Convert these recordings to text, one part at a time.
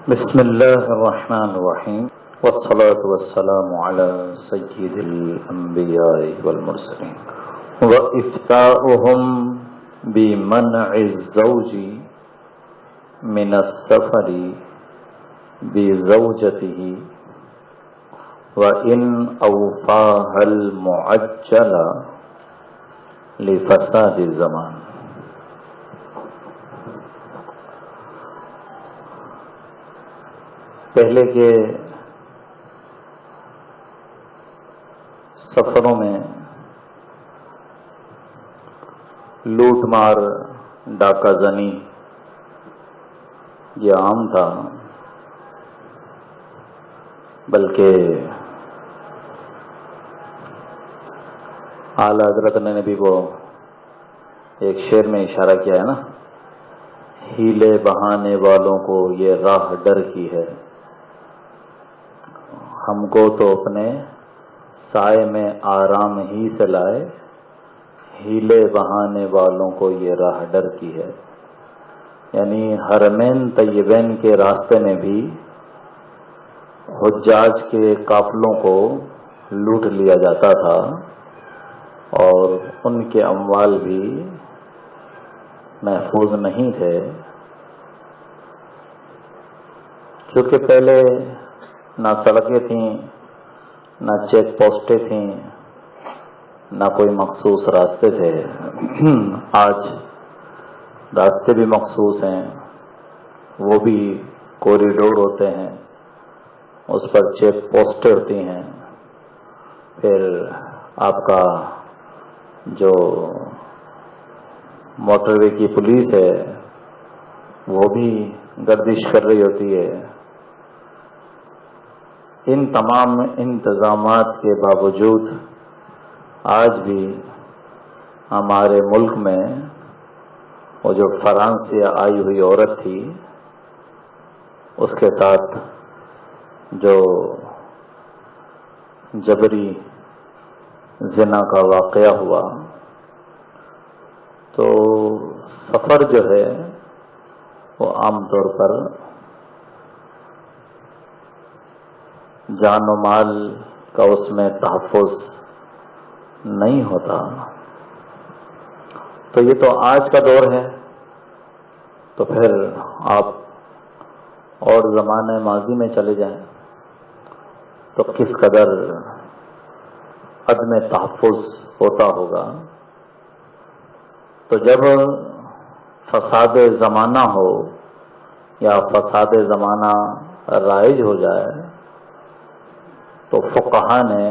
بسم الله الرحمن الرحيم والصلاة والسلام على سيد الأنبياء والمرسلين وإفتاؤهم بمنع الزوج من السفر بزوجته وإن أوفاها المعجل لفساد الزمان. پہلے کے سفروں میں لوٹ مار ڈاکہ زنی یہ عام تھا، بلکہ اعلیٰ حضرت نے بھی وہ ایک شعر میں اشارہ کیا ہے نا، ہیلے بہانے والوں کو یہ راہ ڈر کی ہے، ہم کو تو اپنے سائے میں آرام ہی سے لائے، ہیلے بہانے والوں کو یہ راہ ڈر کی ہے. یعنی حرمین طیبین کے راستے میں بھی حجاج کے قافلوں کو لوٹ لیا جاتا تھا اور ان کے اموال بھی محفوظ نہیں تھے، کیونکہ پہلے نہ سڑکیں تھیں، نہ چیک پوسٹیں تھیں، نہ کوئی مخصوص راستے تھے. آج راستے بھی مخصوص ہیں، وہ بھی کوریڈور ہوتے ہیں، اس پر چیک پوسٹیں ہوتی ہیں، پھر آپ کا جو موٹر وے کی پولیس ہے وہ بھی گردش کر رہی ہوتی ہے. ان تمام انتظامات کے باوجود آج بھی ہمارے ملک میں وہ جو فرانس سے آئی ہوئی عورت تھی، اس کے ساتھ جو جبری زنا کا واقعہ ہوا، تو سفر جو ہے وہ عام طور پر جان و مال کا اس میں تحفظ نہیں ہوتا. تو یہ تو آج کا دور ہے، تو پھر آپ اور زمانے ماضی میں چلے جائیں تو کس قدر عدم تحفظ ہوتا ہوگا. تو جب فساد زمانہ ہو یا فساد زمانہ رائج ہو جائے تو فقہا نے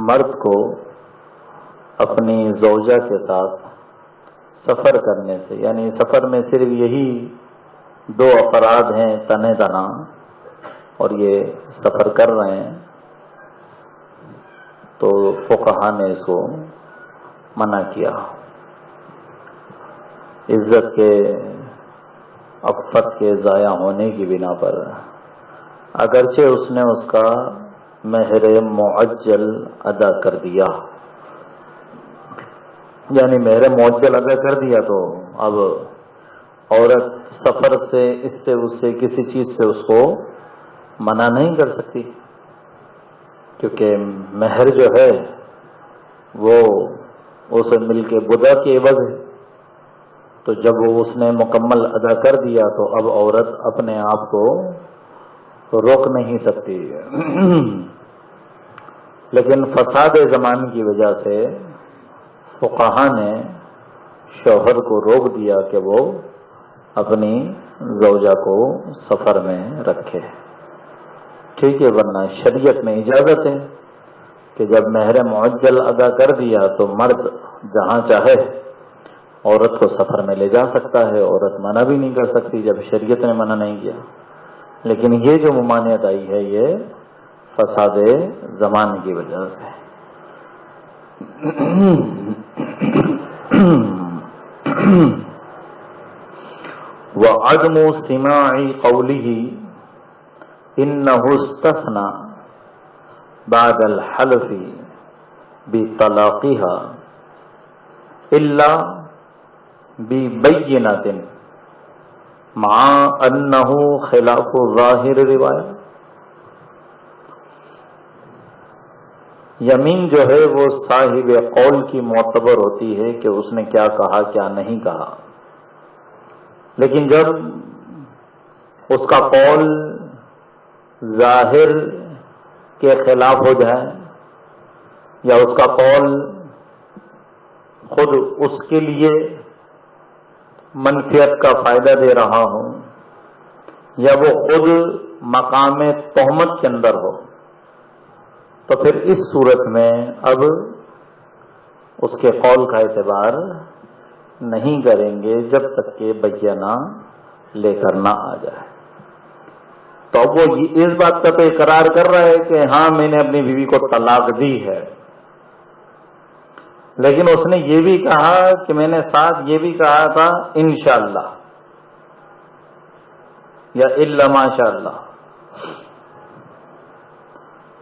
مرد کو اپنی زوجہ کے ساتھ سفر کرنے سے، یعنی سفر میں صرف یہی دو افراد ہیں تنے تنا اور یہ سفر کر رہے ہیں، تو فقہا نے اس کو منع کیا. عزت کے عفت کے ضائع ہونے کی بنا پر، اگرچہ اس نے اس کا مہر معجل ادا کر دیا، یعنی مہر معجل ادا کر دیا، تو اب عورت سفر سے اس سے اس سے کسی چیز سے اس کو منع نہیں کر سکتی، کیونکہ مہر جو ہے وہ اسے مل کے بدا کے عوض ہے. تو جب وہ اس نے مکمل ادا کر دیا تو اب عورت اپنے آپ کو روک نہیں سکتی. لیکن فساد زمان کی وجہ سے فقہا نے شوہر کو روک دیا کہ وہ اپنی زوجہ کو سفر میں رکھے. ٹھیک ہے، ورنہ شریعت میں اجازت ہے کہ جب مہر معجل ادا کر دیا تو مرد جہاں چاہے عورت کو سفر میں لے جا سکتا ہے، عورت منع بھی نہیں کر سکتی جب شریعت نے منع نہیں کیا. لیکن یہ جو ممانعت آئی ہے یہ فساد زمان کی وجہ سے. وعدم سماع قوله انه استثنى بعد الحلف بطلاقها الا ببینۃ مع انہ خلاف ظاہر روایت. یمین جو ہے وہ صاحب قول کی معتبر ہوتی ہے کہ اس نے کیا کہا کیا نہیں کہا، لیکن جب اس کا قول ظاہر کے خلاف ہو جائے یا اس کا قول خود اس کے لیے منفیت کا فائدہ دے رہا ہو یا وہ خود مقام تہمت کے اندر ہو، تو پھر اس صورت میں اب اس کے قول کا اعتبار نہیں کریں گے جب تک کہ بینہ لے کر نہ آ جائے. تو اب وہ اس بات کا تو اقرار کر رہا ہے کہ ہاں میں نے اپنی بیوی کو طلاق دی ہے، لیکن اس نے یہ بھی کہا کہ میں نے ساتھ یہ بھی کہا تھا انشاءاللہ یا الا ماشاءاللہ.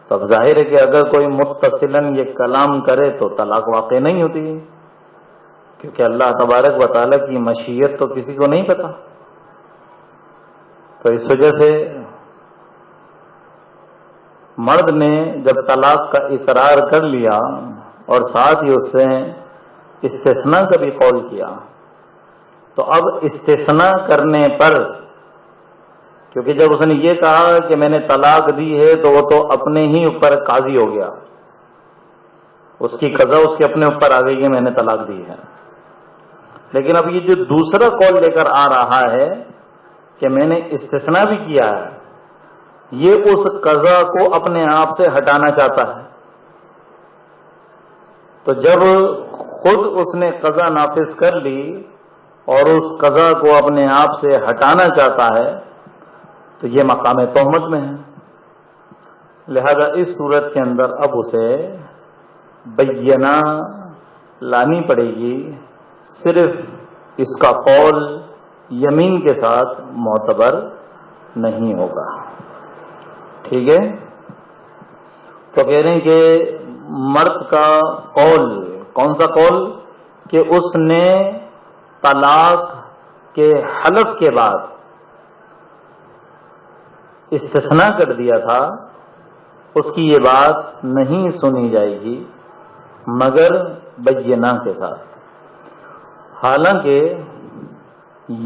تو اب ظاہر ہے کہ اگر کوئی متصلاً یہ کلام کرے تو طلاق واقع نہیں ہوتی، کیونکہ اللہ تبارک و تعالیٰ کی مشیت تو کسی کو نہیں پتا. تو اس وجہ سے مرد نے جب طلاق کا اقرار کر لیا اور ساتھ ہی اس سے استثناء کا بھی قول کیا، تو اب استثناء کرنے پر، کیونکہ جب اس نے یہ کہا کہ میں نے طلاق دی ہے تو وہ تو اپنے ہی اوپر قاضی ہو گیا، اس کی قضا اس کے اپنے اوپر آ گئی کہ میں نے طلاق دی ہے. لیکن اب یہ جو دوسرا قول لے کر آ رہا ہے کہ میں نے استثناء بھی کیا ہے، یہ اس قضا کو اپنے آپ سے ہٹانا چاہتا ہے. تو جب خود اس نے قضا نافذ کر لی اور اس قضا کو اپنے آپ سے ہٹانا چاہتا ہے تو یہ مقام تہمت میں ہے. لہذا اس صورت کے اندر اب اسے بینہ لانی پڑے گی، صرف اس کا قول یمین کے ساتھ معتبر نہیں ہوگا. ٹھیک ہے؟ تو کہہ رہے ہیں کہ مرد کا قول، کون سا قول؟ کہ اس نے طلاق کے حلف کے بعد استثناء کر دیا تھا، اس کی یہ بات نہیں سنی جائے گی مگر بینہ کے ساتھ. حالانکہ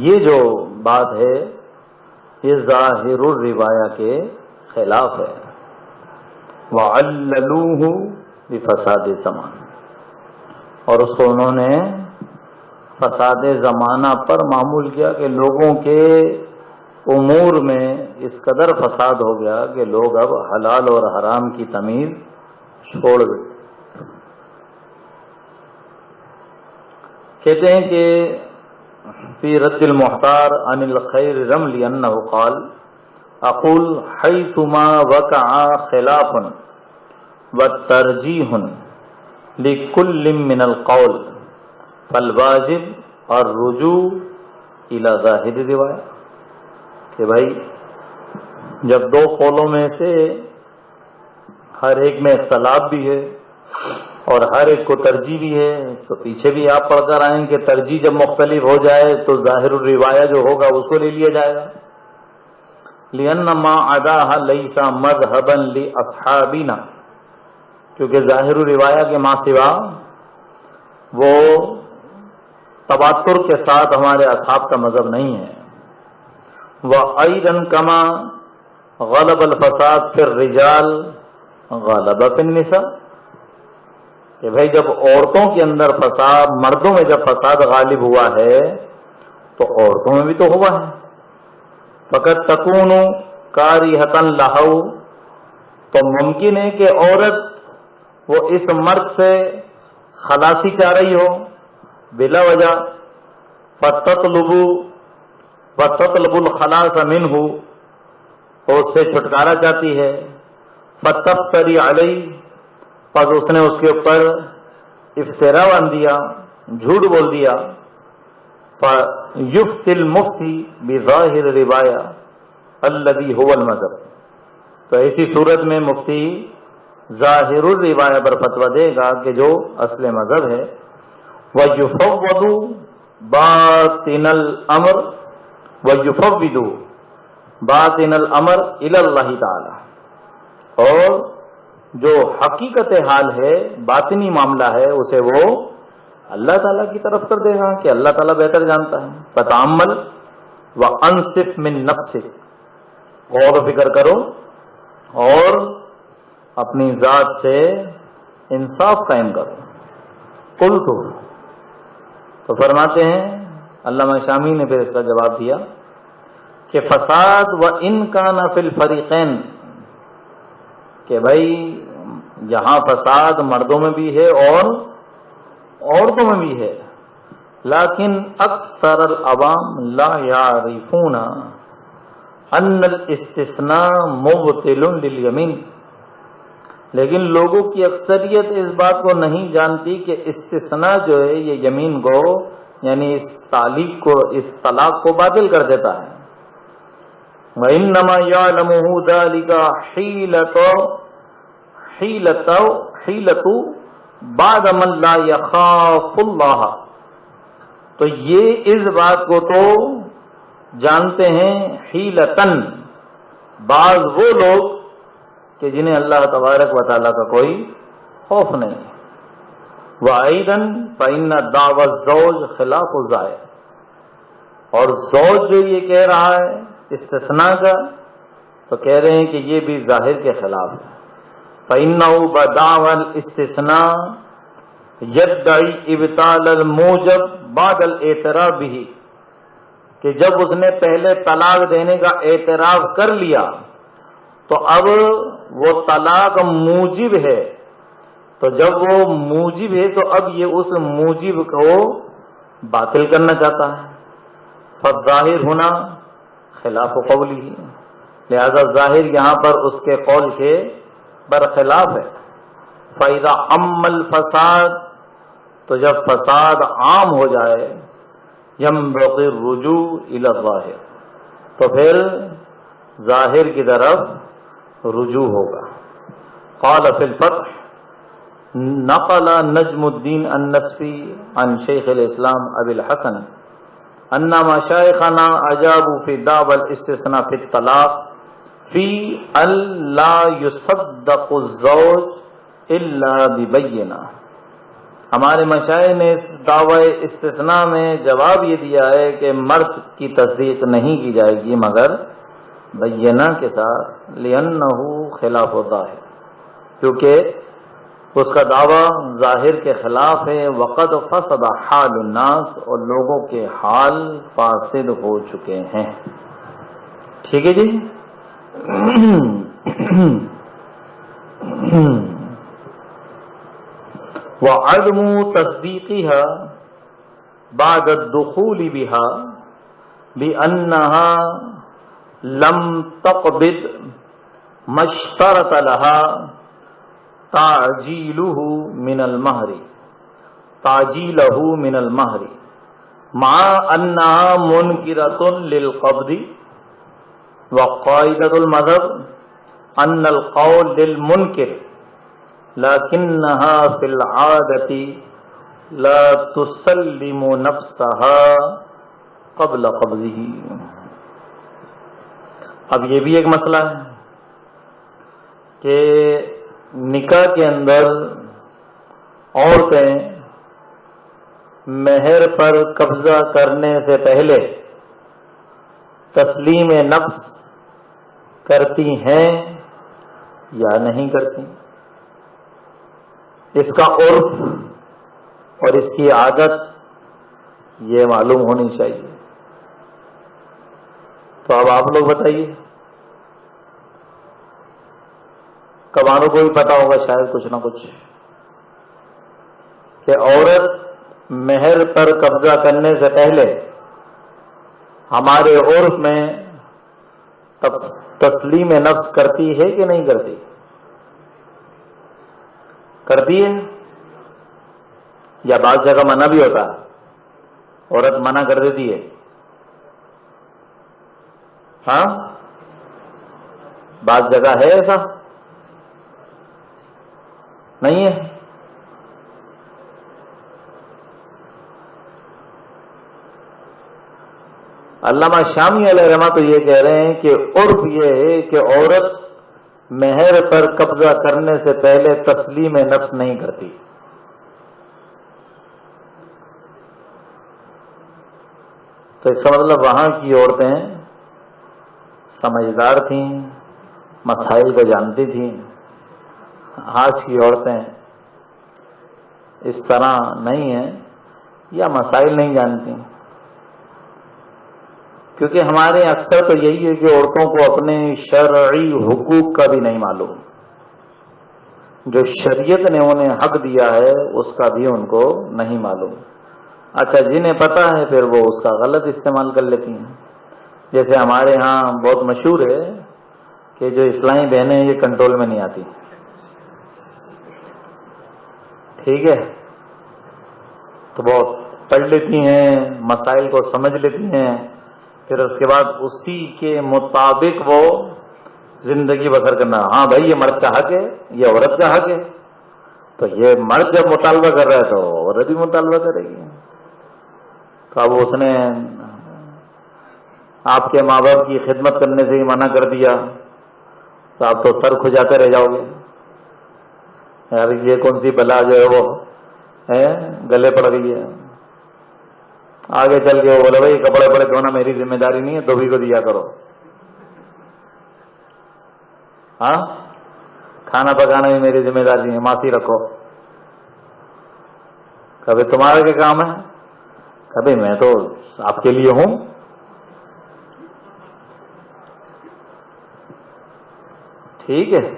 یہ جو بات ہے یہ ظاہر الروایہ کے خلاف ہے. وَعَلَّلُوهُ بِفَسَادِ زمان، اور اس کو انہوں نے فساد زمانہ پر معمول کیا کہ لوگوں کے امور میں اس قدر فساد ہو گیا کہ لوگ اب حلال اور حرام کی تمیز چھوڑ گئے. کہتے ہیں کہ فی رد المحتار عن الخیر رملی انہ قال اقول حیثما وقع خلاف وترجیح لکل من القول فالواجب الرجوع الى ظاہر روایہ. کہ بھائی جب دو قولوں میں سے ہر ایک میں اختلاف بھی ہے اور ہر ایک کو ترجیح بھی ہے، تو پیچھے بھی آپ پڑھ کر آئیں کہ ترجیح جب مختلف ہو جائے تو ظاہر الروایہ جو ہوگا اس کو لے لیا جائے گا. لِأَنَّ مَا عَدَاهَا لَيْسَ مَذْهَبًا لِأَصْحَابِنَا، کیونکہ ظاہر الروایہ کے ماں سوا وہ تواتر کے ساتھ ہمارے اصحاب کا مذہب نہیں ہے. وَأَيْضًا كَمَا غَلَبَ الْفَسَادُ فِي الرِّجَالِ غَلَبَ فِي النِّسَاءِ، کہ بھائی جب عورتوں کے اندر فساد، مردوں میں جب فساد غالب ہوا ہے تو عورتوں میں بھی تو ہوا ہے. فقط تکون کاریہۃ لہو، تو ممکن ہے کہ عورت وہ اس مرد سے خلاصی چاہ رہی ہو بلا وجہ، فتطلب الخلاص منہ، اور اس سے چھٹکارا چاہتی ہے. فتفتری علیہ، پس اس نے اس کے اوپر افترا باندھ دیا، جھوٹ بول دیا. فیفتی المفتی بظاہر روایہ الذی هو المذہب، تو ایسی صورت میں مفتی ظاہر الروایہ پر فتویٰ دے گا کہ جو اصل مذہب ہے. وَيُفَوَّضُ بَاطِنَ الْأَمْرِ وَيُفَوِّضُ باطن الامر الی اللہ تعالی، اور جو حقیقت حال ہے، باطنی معاملہ ہے، اسے وہ اللہ تعالیٰ کی طرف کر دے گا کہ اللہ تعالیٰ بہتر جانتا ہے۔ فتعمل وانصف من نفسک، غور و فکر کرو اور اپنی ذات سے انصاف قائم کرو۔ قلت، تو فرماتے ہیں علامہ شامی نے پھر اس کا جواب دیا کہ فساد و ان کان فی الفریقین، کہ بھائی یہاں فساد مردوں میں بھی ہے اور عورتوں میں بھی ہے، لیکن اکثر العوام لا یعرفون ان الاستثناء مبطل للیمین، لیکن لوگوں کی اکثریت اس بات کو نہیں جانتی کہ استثناء جو ہے یہ یمین کو، یعنی اس تعلیق کو، اس طلاق کو باطل کر دیتا ہے۔ وَإِنَّمَا يَعْلَمُهُ ذَلِكَ حِيلَةُ بَعْدَ مَنْ لَا يَخَافُ اللَّهَ، تو یہ اس بات کو تو جانتے ہیں حیلتن، بعض وہ لوگ کہ جنہیں اللہ تبارک و تعالیٰ کا کوئی خوف نہیں۔ وَأَيْضًا فَإِنَّ دَعْوَى الزَّوْجِ خِلَافُ الظَّاہِرِ، اور زوج جو یہ کہہ رہا ہے استثناء کا، تو کہہ رہے ہیں کہ یہ بھی ظاہر کے خلاف ہے۔ فَإِنَّهُ بَدَعْوَى الْإِسْتِثْنَاءِ يَدَّعِي إِبْطَالَ الْمُوجَبِ بَعْدَ الْاعْتِرَافِ بِهِ، کہ جب اس نے پہلے طلاق دینے کا اعتراف کر لیا تو اب وہ طلاق موجب ہے، تو جب وہ موجب ہے تو اب یہ اس موجب کو باطل کرنا چاہتا ہے۔ فالظاہر ہونا خلاف قولی، لہذا ظاہر یہاں پر اس کے قول کے برخلاف ہے۔ فَإِذَا عَمَّ الْفَسَادُ، تو جب فساد عام ہو جائے، يَنبَغِي الرُّجُوعُ إِلَى الظَّاہِرِ، تو پھر ظاہر کی طرف رجوع ہوگا۔ قال فی الفتح، نقل نجم الدین النصفی عن شیخ الاسلام ابی الحسن ان مشائخنا اجابوا فی دعوى الاستثناء فی الطلاق فی ان لا یصدق الزوج الا ببینہ، ہمارے مشائخ نے اس دعوی استثناء میں جواب یہ دیا ہے کہ مرد کی تصدیق نہیں کی جائے گی مگر بینہ کے ساتھ، لِأَنَّهُ خلاف الظاہر، کیونکہ اس کا دعویٰ ظاہر کے خلاف ہے۔ وقد فسد حال الناس، اور لوگوں کے حال فاسد ہو چکے ہیں۔ ٹھیک ہے جی۔ وعدم تصدیقها بعد الدخول بها بأنها لم تقبض ما اشترط لها تعجیلہ من المہر مع انہا منکرۃ للقبض، وقاعدۃ المذہب ان القول للمنکر لکنہا فی العادۃ لا تسلم نفسها قبل قبضہ۔ اب یہ بھی ایک مسئلہ ہے کہ نکاح کے اندر عورتیں مہر پر قبضہ کرنے سے پہلے تسلیم نفس کرتی ہیں یا نہیں کرتی، اس کا عرف اور اس کی عادت یہ معلوم ہونی چاہیے۔ تو اب آپ لوگ بتائیے، کمانوں کو بھی پتا ہوگا شاید کچھ نہ کچھ، کہ عورت مہر پر قبضہ کرنے سے پہلے ہمارے عرف میں تسلیم نفس کرتی ہے کہ نہیں کرتی؟ کرتی ہے، یا بعض جگہ منع بھی ہوتا ہے، عورت منع کر دیتی ہے؟ ہاں، بعض جگہ ہے ایسا؟ نہیں ہے؟ علامہ شامی علیہ رحمہ تو یہ کہہ رہے ہیں کہ عرف یہ ہے کہ عورت مہر پر قبضہ کرنے سے پہلے تسلیم نفس نہیں کرتی. تو اس کا مطلب وہاں کی عورتیں سمجھدار تھیں، مسائل کو جانتی تھیں. آج کی عورتیں اس طرح نہیں ہیں یا مسائل نہیں جانتی. کیونکہ ہمارے اکثر تو یہی ہے کہ عورتوں کو اپنے شرعی حقوق کا بھی نہیں معلوم، جو شریعت نے انہیں حق دیا ہے اس کا بھی ان کو نہیں معلوم. اچھا جنہیں پتہ ہے پھر وہ اس کا غلط استعمال کر لیتی ہیں. جیسے ہمارے ہاں بہت مشہور ہے کہ جو اسلامی بہنیں یہ کنٹرول میں نہیں آتی، ٹھیک ہے، تو بہت پڑھ لیتی ہیں، مسائل کو سمجھ لیتی ہیں، پھر اس کے بعد اسی کے مطابق وہ زندگی بسر کرنا. ہاں بھائی یہ مرد کا حق ہے، یہ عورت کا حق ہے، تو یہ مرد جب مطالبہ کر رہا ہے تو عورت بھی مطالبہ کرے گی. تو اب اس نے آپ کے ماں باپ کی خدمت کرنے سے ہی منع کر دیا تو آپ تو سر کھجاتے رہ جاؤ گے. یار یہ کون سی بلا جو ہے وہ گلے پڑ گئی ہے. آگے چل کے وہ بولے بھائی کپڑے پڑے دھونا میری ذمہ داری نہیں ہے، دھوبی کو دیا کرو. ہاں کھانا پکانا بھی میری ذمہ داری ہے، معافی رکھو. کبھی تمہارا کیا کام ہے؟ کبھی میں تو آپ کے لیے ہوں. ٹھیک ہے،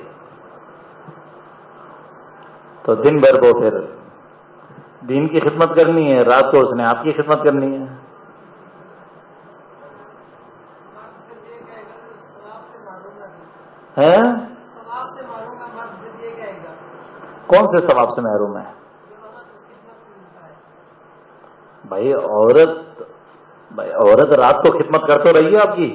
تو دن بھر کو پھر دین کی خدمت کرنی ہے، رات کو اس نے آپ کی خدمت کرنی ہے. کون سے ثواب سے محروم ہے؟ بھائی عورت رات کو خدمت کر تو رہی ہے آپ کی.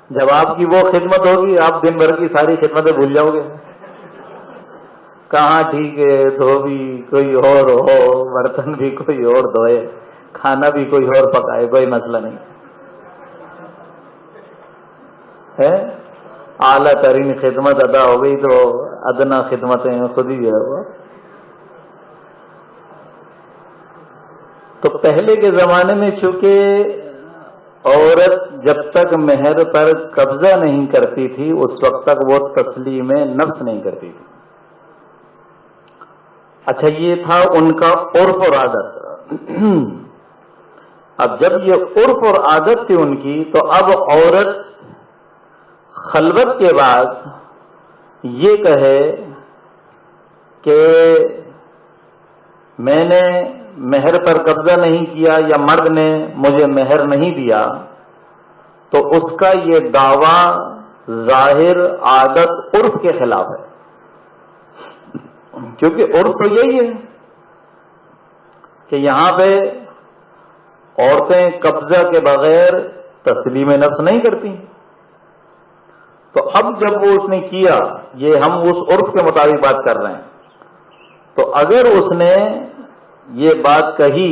جب آپ کی وہ خدمت ہوگی آپ دن بھر کی ساری خدمتیں بھول جاؤ گے. کہاں ٹھیک ہے دھوبی کوئی اور ہو، برتن بھی کوئی اور دھوئے، کھانا بھی کوئی اور پکائے، کوئی مسئلہ نہیں ہے. اعلیٰ ترین خدمت ادا ہو گئی تو ادنا خدمتیں خود ہی ہے وہ. تو پہلے کے زمانے میں چونکہ عورت جب تک مہر پر قبضہ نہیں کرتی تھی اس وقت تک وہ تسلیم نفس نہیں کرتی تھی. اچھا یہ تھا ان کا عرف اور عادت. اب جب یہ عرف اور عادت تھی ان کی تو اب عورت خلوت کے بعد یہ کہے کہ میں نے مہر پر قبضہ نہیں کیا یا مرد نے مجھے مہر نہیں دیا، تو اس کا یہ دعویٰ ظاہر عادت عرف کے خلاف ہے. کیونکہ عرف تو یہی ہے کہ یہاں پہ عورتیں قبضہ کے بغیر تسلیم نفس نہیں کرتی. تو اب جب وہ اس نے کیا، یہ ہم اس عرف کے مطابق بات کر رہے ہیں، تو اگر اس نے یہ بات کہی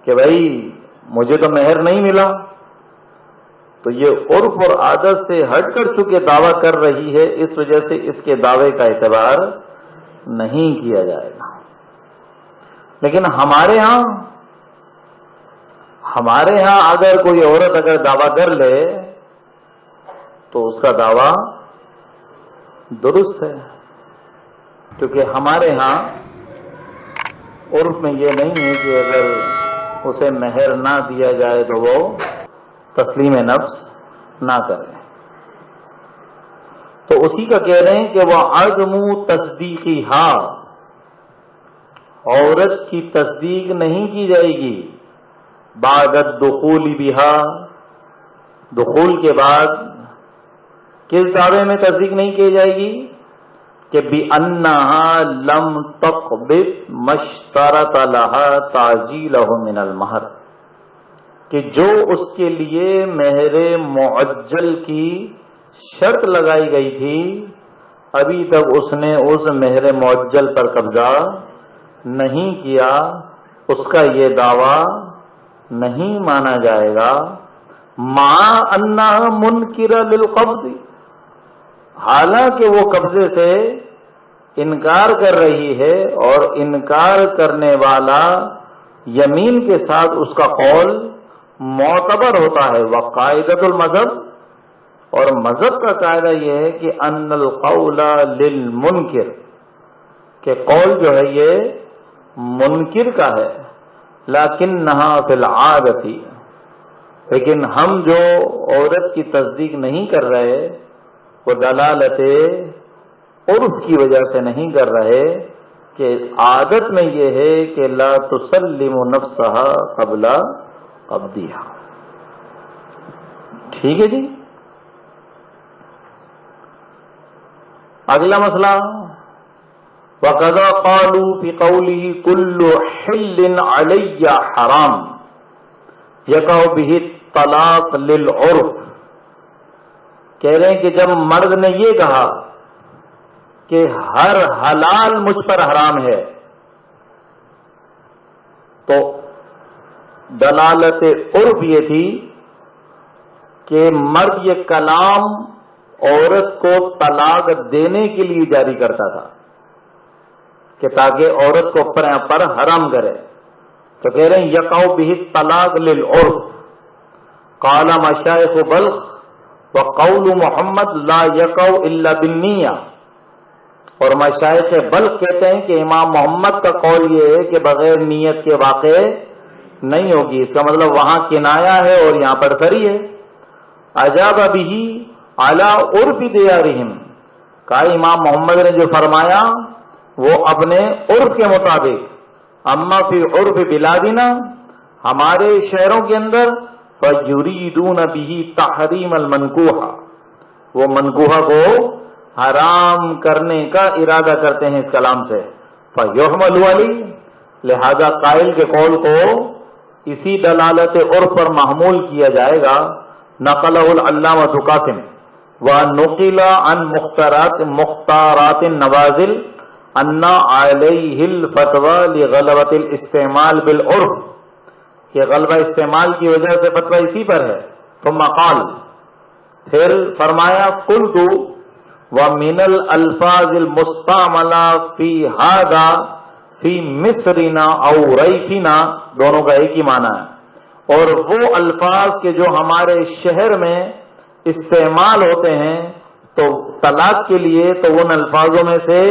کہ بھائی مجھے تو مہر نہیں ملا، تو یہ عرف اور عادت سے ہٹ کر چکے دعویٰ کر رہی ہے، اس وجہ سے اس کے دعوے کا اعتبار نہیں کیا جائے گا. لیکن ہمارے ہاں اگر کوئی عورت اگر دعویٰ کر لے تو اس کا دعویٰ درست ہے، کیونکہ ہمارے ہاں عرف میں یہ نہیں ہے کہ اگر اسے مہر نہ دیا جائے تو وہ تسلیم نفس نہ کرے. تو اسی کا کہہ رہے ہیں کہ وہ عدم تصدیقی عورت کی تصدیق نہیں کی جائے گی بعد الدخول بہا، دخول کے بعد کس دعوے میں تصدیق نہیں کی جائے گی کہ بِأَنَّهَا لَمْ تَقْبِضْ مَشْتَرَطَ لَهَا تَعْجِيلَهُ مِنَ الْمَهْرِ، کہ جو اس کے لیے مہر معجل کی شرط لگائی گئی تھی ابھی تک اس نے اس مہر معجل پر قبضہ نہیں کیا اس کا یہ دعویٰ نہیں مانا جائے گا، مع انہا منکرہ للقبض، حالانکہ وہ قبضے سے انکار کر رہی ہے، اور انکار کرنے والا یمین کے ساتھ اس کا قول معتبر ہوتا ہے۔ وقاعدۃ المذہب، اور مذہب کا قاعدہ یہ ہے کہ ان القول للمنکر، کہ قول جو ہے یہ منکر کا ہے، لیکنھا فی العادۃ، لیکن ہم جو عورت کی تصدیق نہیں کر رہے وہ دلالت عرف کی وجہ سے نہیں کر رہے، کہ عادت میں یہ ہے کہ لا تسلم نفسها قبل قبضها۔ ٹھیک ہے جی۔ اگلا مسئلہ، وَقَذَا قَالُوا فِي قَوْلِهِ كُلُّ حِلٍّ عَلَيَّ حَرَامٌ يَقَعُ بِهِ الطَّلَاقُ لِلْعُرْفِ، کہہ رہے ہیں کہ جب مرد نے یہ کہا کہ ہر حلال مجھ پر حرام ہے، تو دلالت عرف یہ تھی کہ مرد یہ کلام عورت کو طلاق دینے کے لیے جاری کرتا تھا، کہ تاکہ عورت کو پر حرام کرے، تو کہہ رہے ہیں یقع بہ الطلاق للعرف، قال مشائخ بلخ وقول محمد لا یقع الا بالنیہ، اور مشائخ بلخ کہتے ہیں کہ امام محمد کا قول یہ ہے کہ بغیر نیت کے واقع نہیں ہوگی، اس کا مطلب وہاں کنایا ہے اور یہاں پر سری ہے۔ اجاب بہ علی عرف دیارہم، کہا امام محمد نے جو فرمایا وہ اپنے عرف کے مطابق، اما فی عرف بلادنا، ہمارے شہروں کے اندر، فیریدون بہ تحریم المنکوحہ، وہ منکوحہ کو حرام کرنے کا ارادہ کرتے ہیں اس کلام سے، فیحمل علیہ، لہذا قائل کے قول کو اسی دلالت عرف پر محمول کیا جائے گا۔ نقلہ العلامۃ قاسم ونقل عن مختارات النوازل ان علیہ الفتوی لغلبۃ الاستعمال بالعرف، کہ غلبہ استعمال کی وجہ سے فتویٰ اسی پر ہے۔ ثم قال، پھر فرمایا، قلت ومن الالفاظ المستعملہ فی ھذا فی مصرنا او ریفنا، دونوں کا ایک ہی معنی ہے، اور وہ الفاظ کے جو ہمارے شہر میں استعمال ہوتے ہیں تو طلاق کے لیے، تو ان الفاظوں میں سے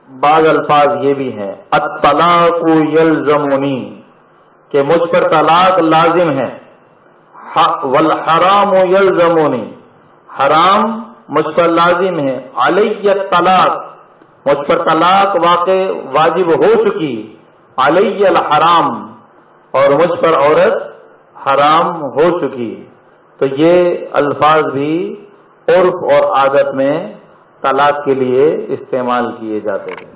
بعض الفاظ یہ بھی ہیں، الطلاق یلزمنی، کہ مجھ پر طلاق لازم ہے، والحرام یلزمنی، حرام مجھ پر لازم ہے، علی الطلاق، مجھ پر طلاق واجب ہو چکی، علی الحرام، اور مجھ پر عورت حرام ہو چکی۔ تو یہ الفاظ بھی عرف اور عادت میں طلاق کے لیے استعمال کیے جاتے ہیں۔